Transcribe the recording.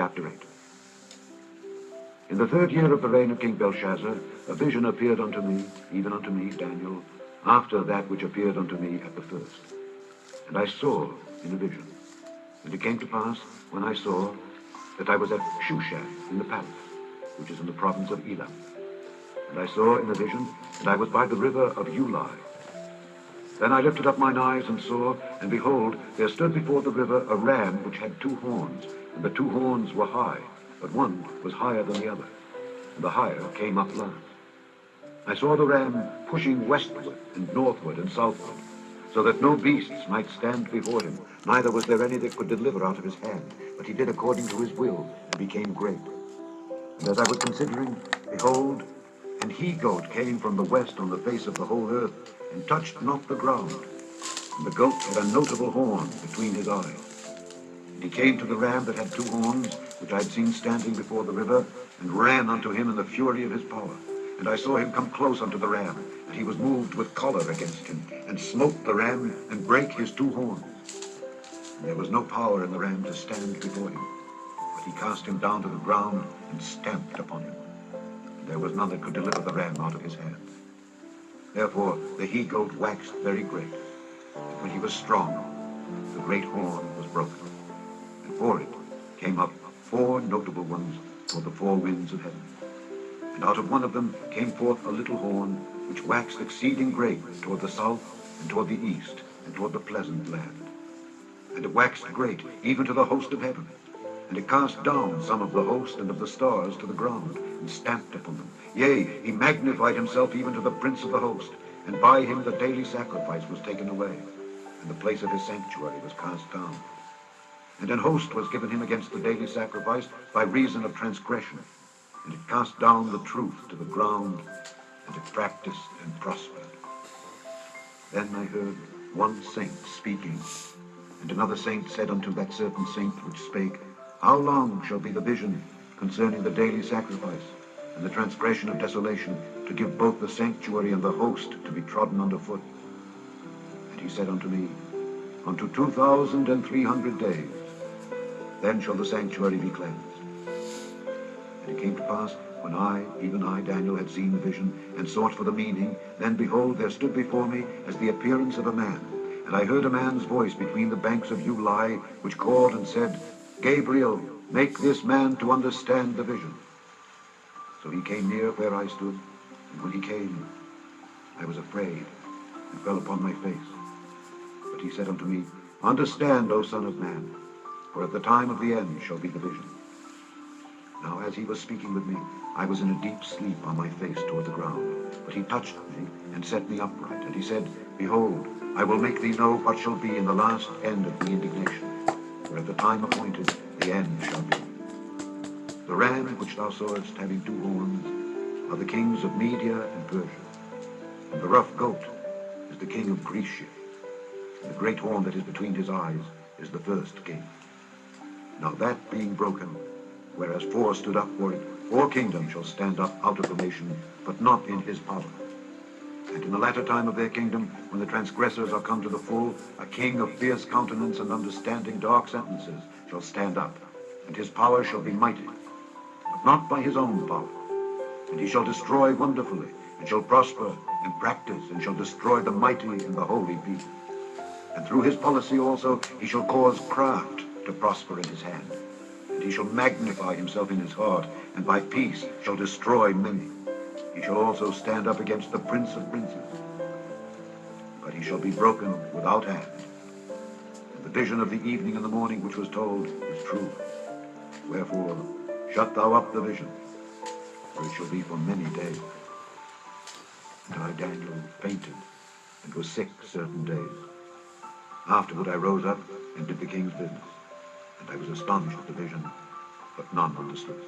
Chapter 8. In the 3rd year of the reign of King Belshazzar, a vision appeared unto me, even unto me, Daniel, after that which appeared unto me at the first. And I saw in a vision. And it came to pass, when I saw, that I was at Shushan in the palace, which is in the province of Elam. And I saw in a vision, and I was by the river of Ulai. Then I lifted up mine eyes and saw, and behold, there stood before the river a ram which had 2 horns, and the 2 horns were high, but one was higher than the other, and the higher came up last. I saw the ram pushing westward and northward and southward, so that no beasts might stand before him, neither was there any that could deliver out of his hand, but he did according to his will, and became great. And as I was considering, behold, an he-goat came from the west on the face of the whole earth, and touched not the ground. And the goat had a notable horn between his eyes. And he came to the ram that had 2 horns, which I had seen standing before the river, and ran unto him in the fury of his power. And I saw him come close unto the ram, and he was moved with choler against him, and smote the ram, and brake his 2 horns. And there was no power in the ram to stand before him, but he cast him down to the ground, and stamped upon him. And there was none that could deliver the ram out of his hand. Therefore the he-goat waxed very great, and when he was strong, the great horn was broken. And for it came up 4 notable ones toward the 4 winds of heaven. And out of one of them came forth a little horn, which waxed exceeding great toward the south, and toward the east, and toward the pleasant land. And it waxed great even to the host of heaven. And it cast down some of the host and of the stars to the ground, and stamped upon them. Yea, he magnified himself even to the prince of the host, and by him the daily sacrifice was taken away, and the place of his sanctuary was cast down. And an host was given him against the daily sacrifice by reason of transgression, and it cast down the truth to the ground, and it practiced and prospered. Then I heard one saint speaking, and another saint said unto that certain saint which spake, How long shall be the vision concerning the daily sacrifice, and the transgression of desolation, to give both the sanctuary and the host to be trodden under foot? And he said unto me, Unto 2,300 days, then shall the sanctuary be cleansed. And it came to pass, when I, even I, Daniel, had seen the vision, and sought for the meaning, then behold, there stood before me as the appearance of a man. And I heard a man's voice between the banks of Ulai, which called and said, Gabriel, make this man to understand the vision. So he came near where I stood, and when he came, I was afraid, and fell upon my face. But he said unto me, Understand, O Son of Man, for at the time of the end shall be the vision. Now as he was speaking with me, I was in a deep sleep on my face toward the ground. But he touched me, and set me upright, and he said, Behold, I will make thee know what shall be in the last end of the indignation, for at the time appointed the end shall be. The ram which thou sawest having 2 horns are the kings of Media and Persia, and the rough goat is the king of Grecia, and the great horn that is between his eyes is the first king. Now that being broken, whereas 4 stood up for it, 4 kingdoms shall stand up out of the nation, but not in his power. And in the latter time of their kingdom, when the transgressors are come to the full, a king of fierce countenance and understanding dark sentences shall stand up, and his power shall be mighty, but not by his own power. And he shall destroy wonderfully, and shall prosper and practice, and shall destroy the mighty and the holy people. And through his policy also he shall cause craft to prosper in his hand. And he shall magnify himself in his heart, and by peace shall destroy many. He shall also stand up against the prince of princes. But he shall be broken without hand. And the vision of the evening and the morning which was told is true. Wherefore, shut thou up the vision, for it shall be for many days. And I, Daniel, fainted, and was sick certain days. Afterward I rose up, and did the king's business. And I was astonished at the vision, but none understood.